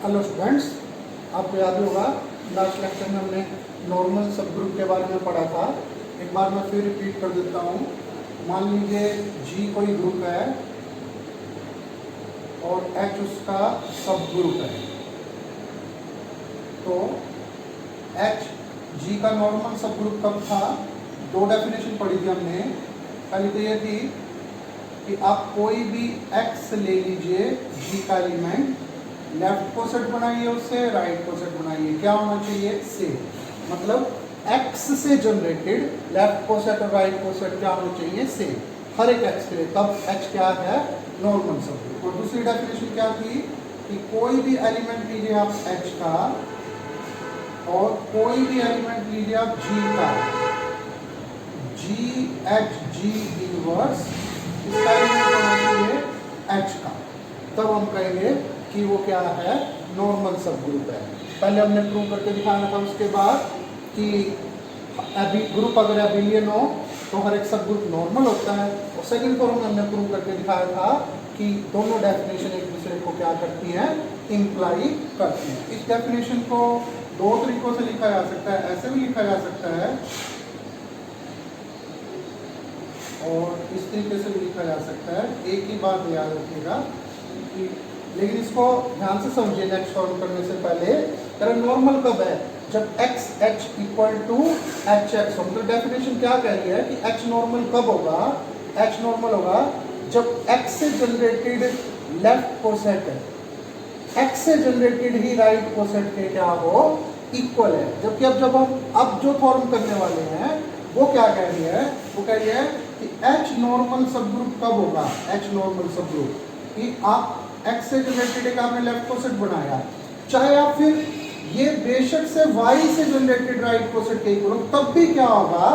Hello students, आपको याद होगा लास्ट लेक्चर में हमने नॉर्मल सब ग्रुप के बारे में पढ़ा था। एक बार मैं फिर रिपीट कर देता हूँ। मान लीजिए जी कोई ग्रुप है और एच उसका सब ग्रुप है, तो एच जी का नॉर्मल सब ग्रुप कब था? दो डेफिनेशन पढ़ी थी हमने। पहली तो ये थी कि आप कोई भी एक्स ले लीजिए, जी का एलिमेंट, लेफ्ट को सेट बनाइए, उससे राइट को सेट बनाइए, क्या होना चाहिए? सेम। मतलब एक्स से जनरेटेड लेफ्ट को सेट और राइट को सेट क्या होना चाहिए? सेम, हर एक एक्स के लिए। तब एच क्या है? नॉर्मल सब ग्रुप। और दूसरी डेफिनेशन क्या थी कि कोई भी एलिमेंट लीजिए आप एच का और कोई भी एलिमेंट लीजिए आप जी का, जी एच जी इनवर्स, इसका एलिमेंट होना चाहिए एच का, तब हम कहेंगे कि वो क्या है? नॉर्मल सब ग्रुप है। पहले हमने प्रूव करके दिखाना था, उसके बाद कि ग्रुप अगर एबिलियन हो तो हर एक सब ग्रुप नॉर्मल होता है। और सेकंड फॉर्म में हमने प्रूव करके दिखाया था कि दोनों डेफिनेशन एक दूसरे को क्या करती हैं? इंप्लाई करती हैं। इस डेफिनेशन को दो तरीकों से लिखा जा सकता है, ऐसे भी लिखा जा सकता है और इस तरीके से भी लिखा जा सकता है। एक ही बात याद रखिएगा कि, लेकिन इसको ध्यान से समझिए नेक्स्ट सॉल्व करने से पहले। तेरा नॉर्मल कब है? जब x h equal to h x हो। मतलब डेफिनेशन क्या कह रही है कि एच नॉर्मल कब होगा? एच नॉर्मल होगा जब एक्स से जनरेटेड लेफ्ट कोसेट एक्स से जनरेटेड ही राइट कोसेट के क्या हो? इक्वल है। जबकि जब हम जो फॉर्म करने वाले हैं वो क्या कह रही है? वो कह रही है कि एच नॉर्मल सब ग्रुप कब होगा? एच नॉर्मल सब ग्रुप कि आप एक्स से जनरेटेड एक आपने लेफ्ट कोसेट बनाया, चाहे आप फिर ये बेशक से वाई से जनरेटेड राइट कोसेट के इक्वल हो, तब भी क्या होगा?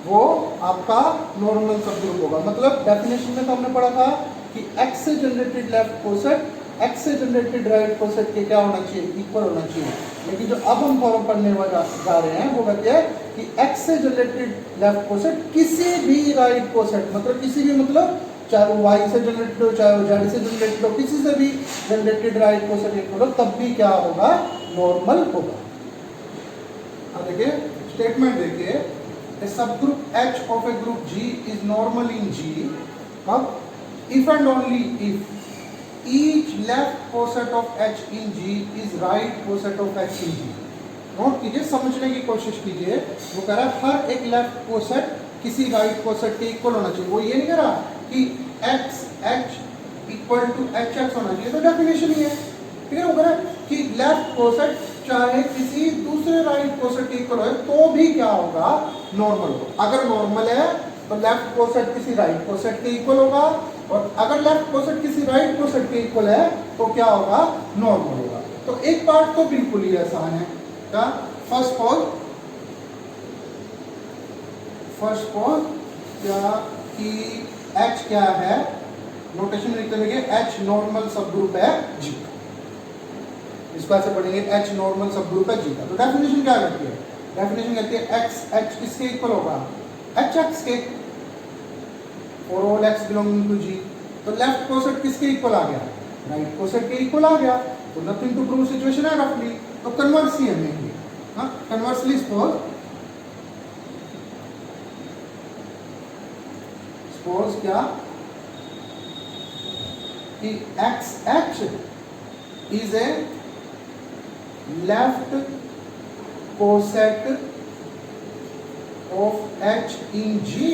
वो आपका नॉर्मल सब ग्रुप होगा। मतलब डेफिनेशन में तो हमने पढ़ा था कि एक्स से जनरेटेड लेफ्ट कोसेट एक्स से जनरेटेड राइट कोसेट के क्या होना चाहिए? इक्वल होना चाहिए। लेकिन जो अब हम फॉर्म पढ़ने जा रहे हैं वो कहते हैं कि एक्स से जनरेटेड लेफ्ट कोसेट किसी भी राइट कोसेट, मतलब किसी भी, मतलब चाहे वो वाई से जनरेटेड हो, चाहे वो जेड से जनरेटेड हो, किसी से भी जनरेटेड राइट कोसेट इक्वल हो, तब भी क्या होगा? नॉर्मल होगा। अब देखिए स्टेटमेंट देखिए, a subgroup H of a group G is normal in G if and only if each left coset of H in G is right coset of H in G। Note कीजिए, समझने की कोशिश कीजिए। वो कह रहा है हर एक लेफ्ट कोसेट किसी राइट कोसेट के इक्वल होना चाहिए। वो ये नहीं कह रहा कि x h equal to h x होना चाहिए, तो डेफिनेशन ही है। ठीक है, वो कह रहा है कि लेफ्ट कोसेट चाहे किसी दूसरे राइट कोसेट के इक्वल हो तो भी क्या होगा? नॉर्मल होगा। अगर नॉर्मल है तो लेफ्ट कोसेट किसी राइट कोसेट के इक्वल होगा, और अगर लेफ्ट कोसेट किसी राइट कोसेट के इक्वल है तो क्या होगा? नॉर्मल होगा। तो एक पार्ट तो बिल्कुल ही आसान है। क्या? फर्स्ट पोज क्या कि एच क्या है? नोटेशन में लिखते रहिए, एच नॉर्मल सब ग्रुप है जी का। इसको ऐसे पढ़ेंगे, एच नॉर्मल सब ग्रुप है जी का। तो डेफिनेशन क्या कहती है? डेफिनेशन कहती है एक्स एच किसके इक्वल होगा? एच एक्स के, for all X belonging to G. तो लेफ्ट कोसेट किसके इक्वल आ गया? राइट कोसेट के इक्वल आ गया। तो नथिंग टू प्रूव सिचुएशन है रफली। तो कन्वर्स ही हमने किया। हाँ, कन्वर्सली सपोज क्या कि x H is a left coset of H in G.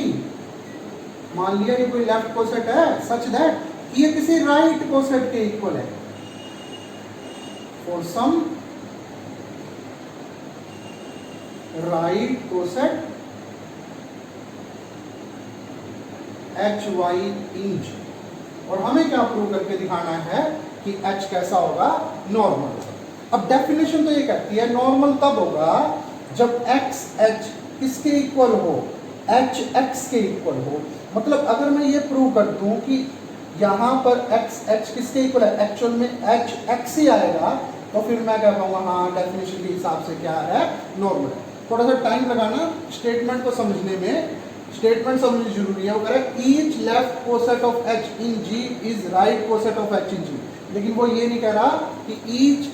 मान लिया ये कोई लेफ्ट कोसेट है सच दैट ये किसी राइट कोसेट के इक्वल है। For some right coset H Y in G. और हमें क्या प्रूव करके दिखाना है कि एच कैसा होगा? नॉर्मल होगा। अब डेफिनेशन तो ये कहती है नॉर्मल तब होगा जब एक्स एच किसके इक्वल हो? एच एक्स के इक्वल हो। मतलब अगर मैं ये प्रूव कर दूं कि यहां पर एक्स एच किसके इक्वल है, एक्चुअल में एच एक्स ही आएगा, तो फिर मैं कह पाऊंगा हाँ डेफिनेशन के हिसाब से क्या है? नॉर्मल है। थोड़ा सा टाइम लगाना स्टेटमेंट को समझने में। स्टेटमेंट समझनी जरूरी है। वो कह रहा है each left coset of H in G is right coset of H in G. लेकिन वो ये नहीं कह रहा कि each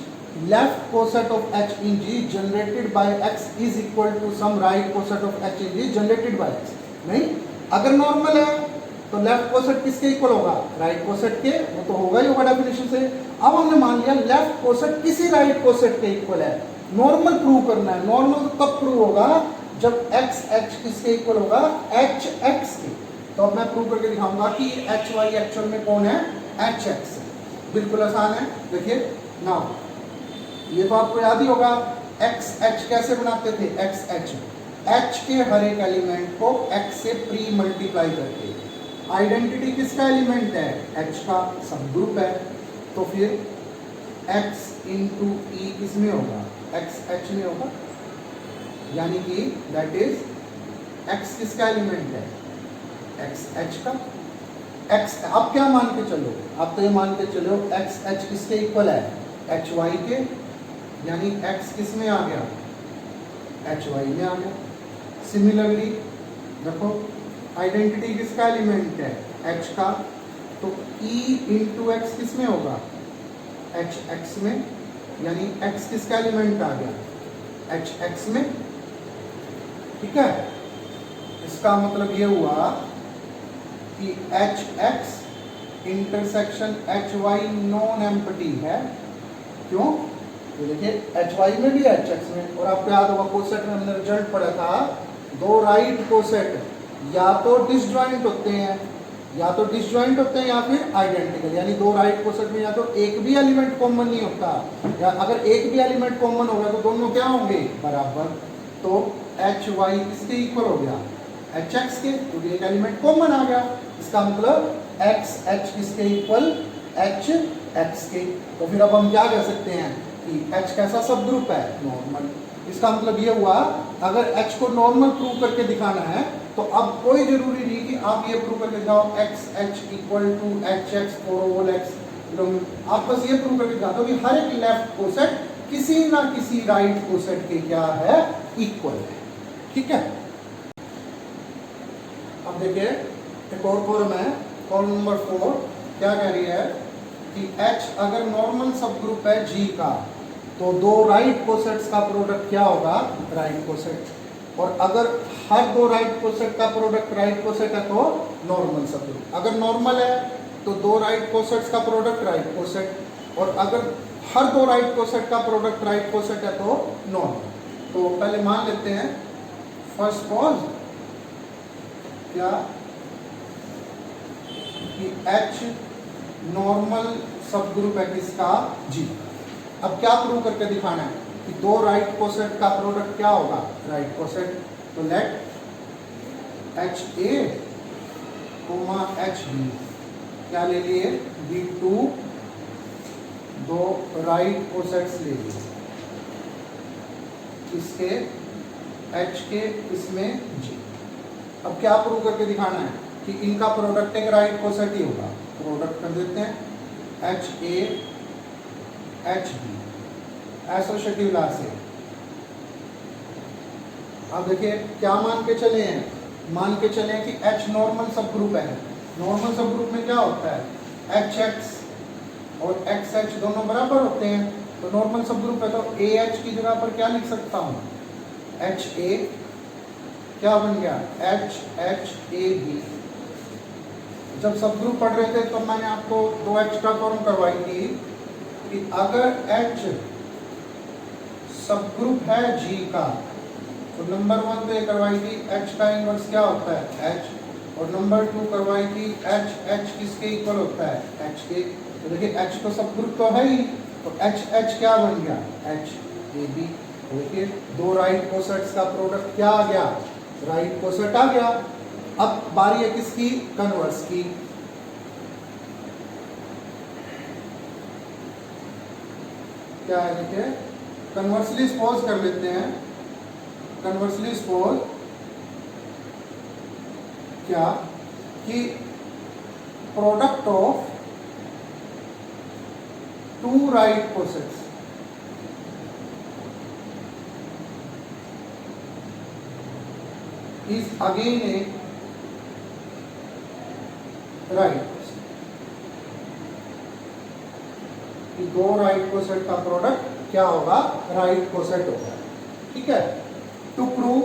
left coset of h in g generated by x is equal to some right coset of h in g generated by x। नहीं, अगर normal है तो लेफ्ट कोसेट किसके इक्वल होगा? राइट कोसेट के, वो तो होगा ही होगा डेफिनेशन से। अब हमने मान लिया लेफ्ट कोसेट किसी राइट कोसेट के इक्वल है, नॉर्मल प्रूव करना है। नॉर्मल तो तब प्रूव होगा जब x h किसके इक्वल होगा? h x के। तो अब मैं प्रूव करके दिखाऊंगा कि h y एक्चुअल में कौन है? h x है। बिल्कुल आसान है, देखिए ना, ये तो आपको याद ही होगा x h कैसे बनाते थे? x h, h के हर एक एलिमेंट को x से प्री मल्टीप्लाई करके। आइडेंटिटी किसका एलिमेंट है? h का सब ग्रुप है, तो फिर x इंटू ई किसमें होगा? x h में होगा, यानी कि दैट इज x किसका एलिमेंट है? x h का। x अब क्या मान के चलो? अब तो ये मान के चलो x h किसके इक्वल है? h y के, यानी x किस में आ गया? h y में आ गया। सिमिलरली देखो आइडेंटिटी किसका एलिमेंट है? h का, तो e इंटू एक्स किस में होगा? h x में, यानी x किसका एलिमेंट आ गया? h x में। ठीक है, इसका मतलब ये हुआ कि h x intersection h y non empty है। क्यों? तो देखिए एच वाई में भी है, एच एक्स में। और आपको याद होगा कोसेट में हमने रिजल्ट पढ़ा था, दो राइट कोसेट या तो डिसजॉइंट होते हैं, या फिर आइडेंटिकल। यानी दो राइट कोसेट में या तो एक भी एलिमेंट कॉमन नहीं होता, या अगर एक भी एलिमेंट कॉमन होगा तो दोनों क्या होंगे? बराबर। तो एच वाई किसके इक्वल हो गया? एच एक्स के, क्योंकि एक एलिमेंट कॉमन आ गया। इसका मतलब एक्स एच किसके इक्वल? एच एक्स के। तो फिर अब हम क्या कह सकते हैं कि एच कैसा सब ग्रुप है? नॉर्मल। इसका मतलब ये हुआ अगर एच को नॉर्मल प्रूव करके दिखाना है तो अब कोई जरूरी नहीं कि आप ये प्रूव करके दिखाओ x h equal to h x for all x. आप बस ये प्रूव करके दिखा दो कि हर एक लेफ्ट कोसेट किसी ना किसी राइट कोसेट के क्या है? इक्वल है। ठीक है, अब देखिए एक और फॉर्म है, फॉर्म नंबर 4 क्या कह रही है कि H अगर नॉर्मल सब ग्रुप है G का, तो दो राइट कोसेट्स का प्रोडक्ट क्या होगा? Right coset. और अगर हर दो राइट कोसेट का प्रोडक्ट राइट कोसेट है तो नॉर्मल सब ग्रुप। अगर नॉर्मल है तो दो राइट कोसेट्स का प्रोडक्ट राइट कोसेट, और अगर हर दो राइट कोसेट का प्रोडक्ट राइट कोसेट है तो नॉर्मल। तो पहले मान लेते हैं फर्स्ट कॉज क्या कि H नॉर्मल सब ग्रुप है किसका? G। अब क्या प्रूव करके दिखाना है कि दो राइट कोसेट का प्रोडक्ट क्या होगा? Right coset. तो लेट HA HB क्या ले लिए? B2, दो राइट कोसेट्स ले लिए इसके H के, इसमें G। अब क्या प्रूव करके दिखाना है कि इनका प्रोडक्ट एक राइट कोसेट ही होगा। प्रोडक्ट कर देते हैं HA HB एसोसिएटिव लॉ से। अब देखिए क्या मान के चले हैं? मान के चले कि H नॉर्मल सब ग्रुप है। नॉर्मल सब ग्रुप में क्या होता है? HX और XH दोनों बराबर होते हैं। तो नॉर्मल सब ग्रुप है तो AH की जगह पर क्या लिख सकता हूँ? HA क्या बन गया? HHAB। जब सब ग्रुप पढ़ रहे थे तो मैंने आपको दो एक्स्ट्रा फॉर्म करवाई थी कि अगर H सब ग्रुप है G का, तो नंबर 1 पे करवाई थी H का इनवर्स क्या होता है? H, और नंबर 2 करवाई थी H किसके इक्वल होता है? H के। तो देखिए H तो सब ग्रुप तो है ही, तो HH क्या बन गया? HAB। देखिए दो राइट कोसेट्स का प्रोडक्ट क्या आ गया? राइट कोसेट आ गया। अब बारी है किसकी? कन्वर्स की। क्या है? देखिए कन्वर्सली सपोज कर लेते हैं। कन्वर्सली सपोज क्या कि product of two right cosets is again a right कि दो राइट कोसेट का प्रोडक्ट क्या होगा, राइट कोसेट होगा। ठीक है, टू प्रूव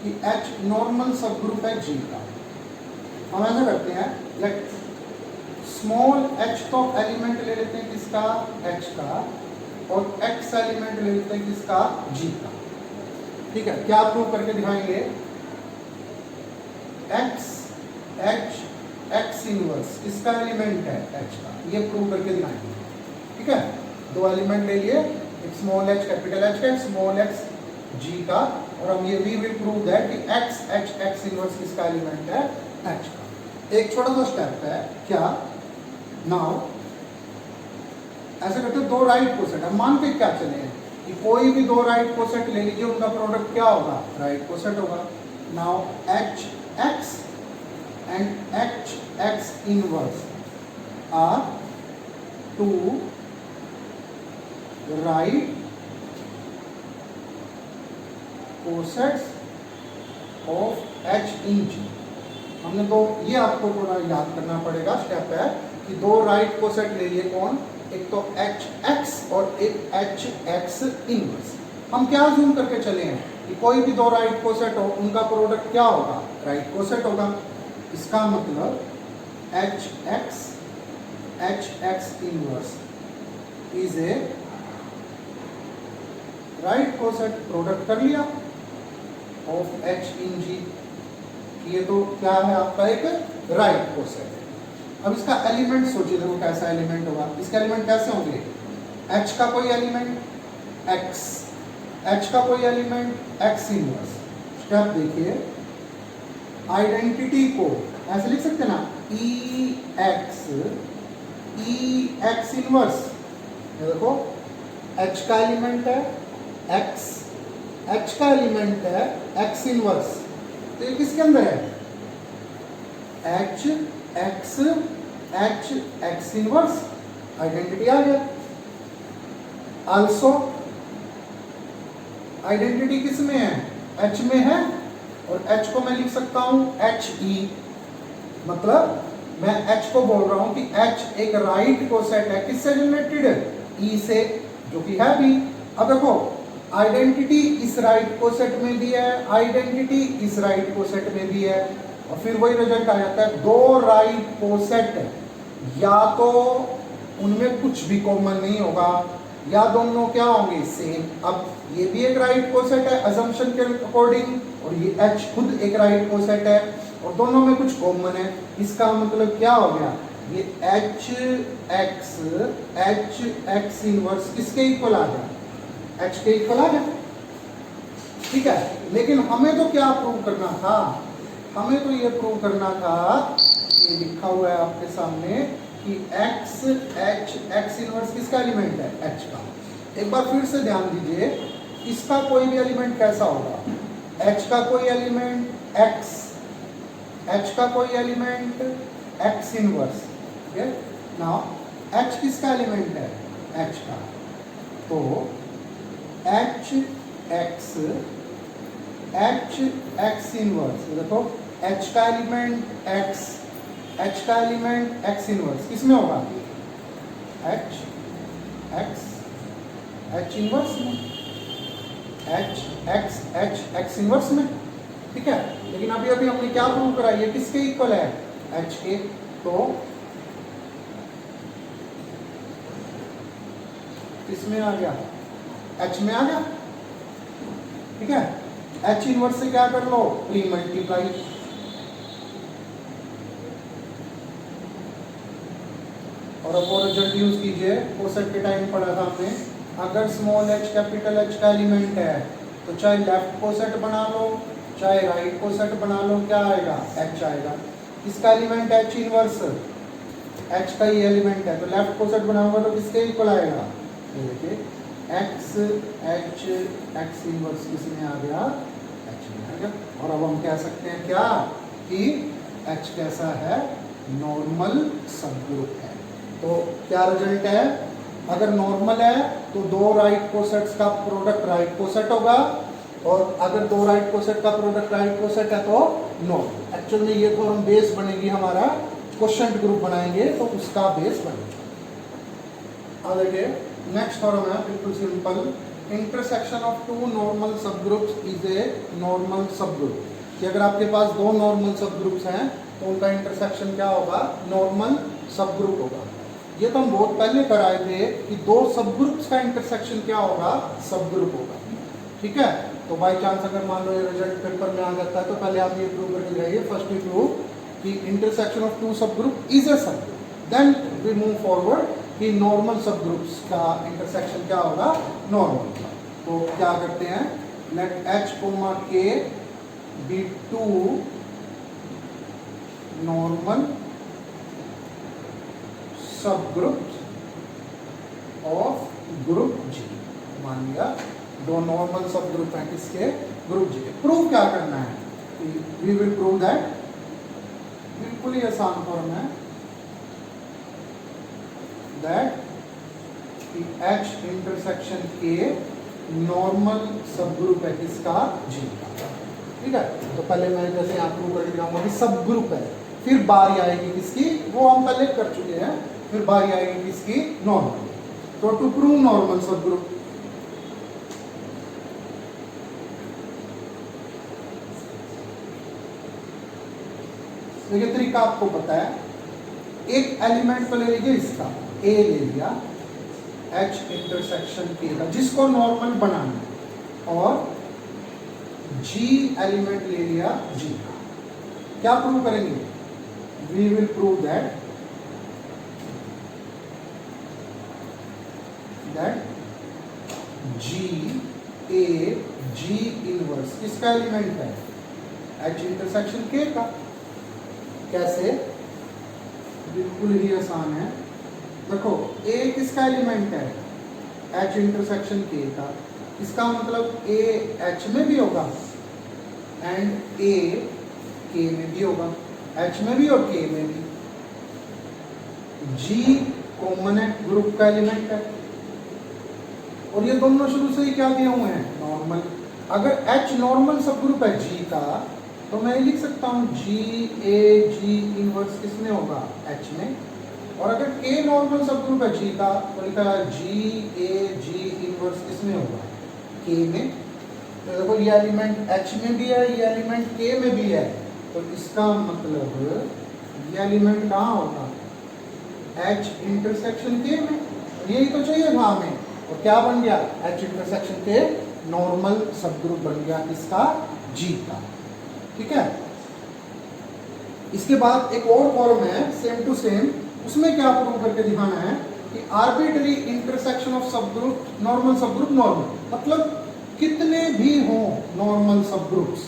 कि H नॉर्मल सब ग्रुप है G का, हम ऐसा करते हैं, लेट स्मॉल h तो एलिमेंट ले लेते हैं किसका, H का, और x एलिमेंट ले लेते हैं किसका, G का। ठीक है, क्या प्रूव करके दिखाएंगे, x h x इनवर्स किसका एलिमेंट है, H का, ये प्रूव करके दिखाएंगे। ठीक है, दो एलिमेंट ले लिए, एक स्मॉल h कैपिटल H का, स्मॉल x G का, और हम ये वी विल प्रूव दैट कि x h x इनवर्स किसका एलिमेंट है, H का। एक छोटा सा स्टेप है, क्या, नाउ ऐसा करते हैं, दो राइट कोसेट, हम मान के क्या चले हैं कि कोई भी दो राइट कोसेट ले लीजिए, उनका प्रोडक्ट क्या होगा, राइट कोसेट होगा। Now h x and h x inverse are two right cosets of h in G। हमने तो ये आपको थोड़ा याद करना पड़ेगा, स्टेप है कि दो राइट कोसेट ले लिए, कौन, एक तो एच एक्स और एक एच एक्स इनवर्स। हम क्या जूम करके चले हैं कि कोई भी दो राइट कोसेट हो, उनका प्रोडक्ट क्या होगा, राइट कोसेट होगा। इसका मतलब H x inverse is a right coset, product कर लिया ऑफ एच इन जी। ये तो क्या है आपका, एक राइट कोसेट है। अब इसका एलिमेंट सोचिए, देखो कैसा एलिमेंट होगा, इसके एलिमेंट कैसे होंगे, H का कोई एलिमेंट X, H का कोई एलिमेंट X इनवर्स। स्टेप देखिए, आइडेंटिटी को ऐसे लिख सकते हैं ना, E X इनवर्स। ये देखो H का एलिमेंट है X, H का एलिमेंट है X इनवर्स, तो ये किसके अंदर है, H x इनवर्स, आइडेंटिटी आ गया। आल्सो आइडेंटिटी किस में है, H में है, और H को मैं लिख सकता हूं HE, मतलब मैं H को बोल रहा हूं कि H एक राइट कोसेट है, किससे रिलेटेड है, E से, जो कि है भी। अब देखो आइडेंटिटी इस राइट कोसेट में भी है, आइडेंटिटी इस राइट कोसेट में भी है, और फिर वही रिजल्ट आ जाता है, दो राइट कोसेट या तो उनमें कुछ भी कॉमन नहीं होगा, या दोनों क्या होंगे, सेम। अब ये भी एक राइट कोसेट है अजम्पशन के अकॉर्डिंग, और ये H खुद एक राइट कोसेट है, और दोनों में कुछ कॉमन है। इसका मतलब क्या हो गया, ये H x इनवर्स किसके इक्वल आ गया, H के इक्वल आ गया। ठीक है, लेकिन हमें तो क्या प्रूव करना था, हमें तो ये प्रूव करना था, ये लिखा हुआ है आपके सामने कि x इनवर्स किसका एलिमेंट है, H का। एक बार फिर से ध्यान दीजिए, इसका कोई भी एलिमेंट कैसा होगा, H का कोई एलिमेंट X, H का कोई element X inverse. Now H किसका एलिमेंट है, H का, तो H x इनवर्स, देखो H का एलिमेंट X, H का एलिमेंट X इनवर्स किसमें होगा, H इनवर्स में, H इनवर्स में। ठीक है, लेकिन अभी हमने क्या प्रूव करा, ये किसके इक्वल है, H के, तो किसमें आ गया, H में आ गया। ठीक है, H इनवर्स से क्या कर लो, प्री मल्टीप्लाई, और अब वो रिजल्ट यूज कीजिए, कोसेट के टाइम पढ़ा था हमने, अगर स्मॉल h कैपिटल H का एलिमेंट है तो चाहे लेफ्ट कोसेट बना लो चाहे राइट कोसेट बना लो, क्या आएगा, H आएगा। इसका एलिमेंट H इनवर्स, H का ही एलिमेंट है, तो लेफ्ट कोसेट बनाऊंगा तो किसके इक्वल आएगा, ये देखिए x इनवर्स किसमें आ गया, H में आ गया। और अब हम कह सकते हैं क्या कि H कैसा है, नॉर्मल सबग्रुप है। तो क्या रिजल्ट है, अगर नॉर्मल है तो दो राइट कोसेट्स का प्रोडक्ट राइट कोसेट होगा, और अगर दो राइट कोसेट का प्रोडक्ट राइट कोसेट है तो नॉर्मल। एक्चुअल में ये थ्योरम बेस बनेगी हमारा क्वोशंट ग्रुप बनाएंगे तो उसका बेस बनेगा। अब देखिए नेक्स्ट थ्योरम है बिल्कुल simple, intersection of two normal subgroups is a normal subgroup. कि अगर आपके पास दो नॉर्मल सब ग्रुप्स हैं तो उनका इंटरसेक्शन क्या होगा, नॉर्मल सब ग्रुप होगा। ये तो हम बहुत पहले कराए थे कि दो सब ग्रुप्स का इंटरसेक्शन क्या होगा, सब ग्रुप होगा। ठीक है, तो बाई चांस अगर मान लो ये रिजल्ट पेपर में आ जाता है तो पहले आप ये प्रूव करके जाइए, फर्स्ट यू प्रूव कि intersection of two subgroup is a subgroup, then we move forward कि नॉर्मल सब ग्रुप्स का इंटरसेक्शन क्या होगा, नॉर्मल। तो क्या करते हैं, let H, K be two normal subgroups of group G। मान लिया दो नॉर्मल सब ग्रुप हैं किसके, ग्रुप G के। प्रूव क्या करना है, वी विल प्रूव दैट, बिल्कुल ही आसान फॉर्म है, that H intersection K normal सब ग्रुप है किसका, G का। ठीक है, तो पहले मैं जैसे यहाँ प्रूव करके दिखाऊंगा कि सब ग्रुप है, फिर बारी आएगी किसकी, वो हम पहले कर चुके हैं, फिर बारी आएगी किसकी, नॉर्मल। तो टू प्रूव नॉर्मल सब ग्रुप, देखिए तरीका आपको पता है, एक एलिमेंट को ले लीजिए, इसका A ले लिया, H इंटरसेक्शन K का जिसको नॉर्मल बनाना है, और G एलिमेंट ले लिया G का। क्या प्रूव करेंगे, we will prove that G A G inverse किसका एलिमेंट है, H इंटरसेक्शन K का। कैसे, बिल्कुल ही आसान है, देखो A किसका एलिमेंट है, H इंटरसेक्शन K का। इसका मतलब A H में भी होगा एंड A K में भी होगा, H में भी और K में भी। G कॉमन है, ग्रुप का एलिमेंट है, और ये दोनों शुरू से ही क्या दिए हुए हैं, नॉर्मल। अगर H नॉर्मल सब ग्रुप है G का, तो मैं लिख सकता हूँ G A G इनवर्स किसमें होगा, H में। और अगर K नॉर्मल सब ग्रुप है G का, तो लिखा है G A G इनवर्स किसमें होगा, K में। तो देखो ये एलिमेंट H में भी है, ये एलिमेंट K में भी है, तो इसका मतलब ये एलिमेंट कहाँ होगा, H इंटरसेक्शन K में। यही तो चाहिए था हमें, और क्या बन गया, H इंटरसेक्शन K नॉर्मल सब ग्रुप बन गया किसका, G का। ठीक है, इसके बाद एक और फॉर्म है सेम टू सेम, उसमें क्या प्रूव करके दिखाना है कि आर्बिट्ररी इंटरसेक्शन ऑफ सब ग्रुप, नॉर्मल सब ग्रुप, नॉर्मल मतलब कितने भी हों नॉर्मल सब ग्रुप्स,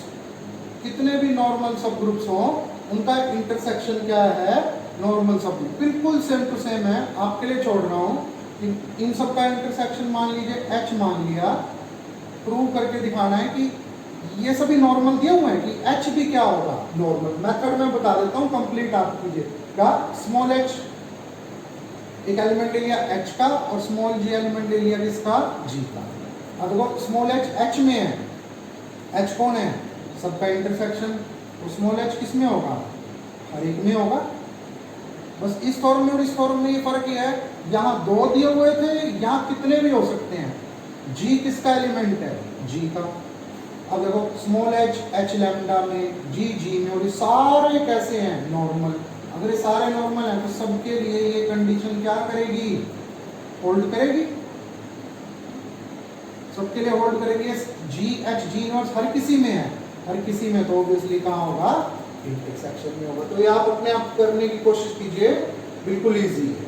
कितने भी नॉर्मल सब ग्रुप्स हों, उनका इंटरसेक्शन क्या है, नॉर्मल सब ग्रुप। बिल्कुल सेम टू सेम है, आपके लिए छोड़ रहा हूं कि इन सब का इंटरसेक्शन मान लीजिए H मान लिया, प्रूव करके दिखाना है कि ये सभी नॉर्मल दिए हुए हैं कि H भी क्या होगा, नॉर्मल। मेथड में बता देता हूँ, कंप्लीट आप कीजिएगा। स्मॉल h एक एलिमेंट ले लिया H का, और स्मॉल g एलिमेंट ले लिया किसका, G का। अब देखो स्मॉल h में है, H कौन है, सबका इंटरसेक्शन, तो स्मॉल h किस में होगा, हर एक में होगा। बस इस फॉर्म में और इस फॉर्म में ये फर्क ये है, यहाँ दो दिए हुए थे, यहाँ कितने भी हो सकते हैं। G किसका एलिमेंट है, G का। अब देखो स्मॉल h लैम्डा में, G में, और ये सारे कैसे हैं, नॉर्मल। अगर ये सारे नॉर्मल हैं तो सबके लिए ये कंडीशन क्या करेगी, होल्ड करेगी, सबके लिए होल्ड करेगी। G इनवर्स हर किसी में है, हर किसी में, तो ऑब्वियसली कहाँ होगा, इंटरसेक्शन में होगा। तो ये आप अपने आप करने की कोशिश कीजिए, बिल्कुल ईजी है।